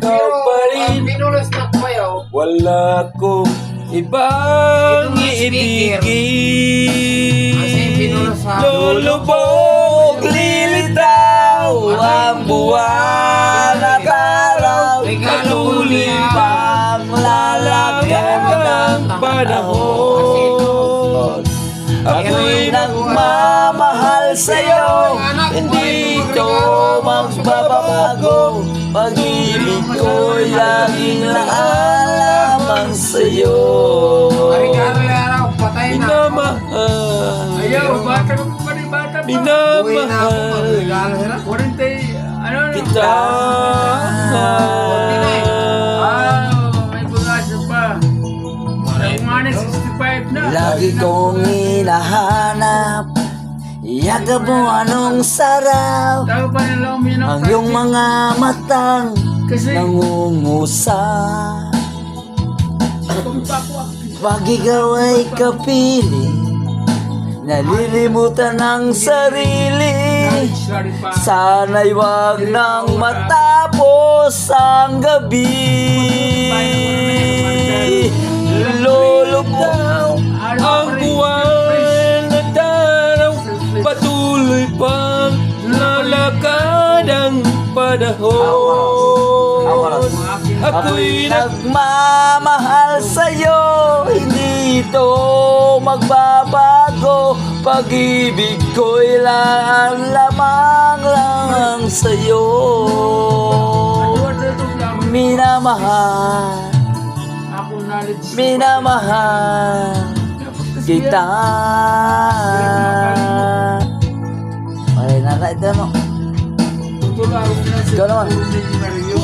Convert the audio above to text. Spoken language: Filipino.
ikaw pa rin. Pinulos na ko kayo. Wala kong ibang Ito nga speaker. Kasi iibigin. pinulos sa Lulubog, lilitaw ang buwan at araw. Patuloy pang lalakad ng panahon. Ako'y nagmamahal sa'yo, hindi ito magbabago. Pag-ibig ko'y laging lamang sa'yo. Araw-araw, patay na ako. Minamahal, Ayaw, bata ka pa rin, bata pa. Uwi na ako, minamahal magregalo sila. 40, ano, kita. may bugasyo pa. Ang mga 65 na. Lagi kong hinahanap, yakap mo anong sarap. Tago pa nila uminom. Ang iyong mga matang Kasi, nangungusap. kumpa ko. Pag ikaw ay kapiling, nalilimutan ang sarili. Sorry pa. Sana'y wag nang matapos ang gabi. Lulubog ang buwan at araw, patuloy pang lalakad ang panahon. Ako'y nagmamahal sa'yo, hindi ito magbabago. Pag-ibig ko'y lamang lang sa'yo. Minamahal, Ako knowledge. minamahal kita. Ay, naka ito no. Tutularo na Ikaw naman. Mario.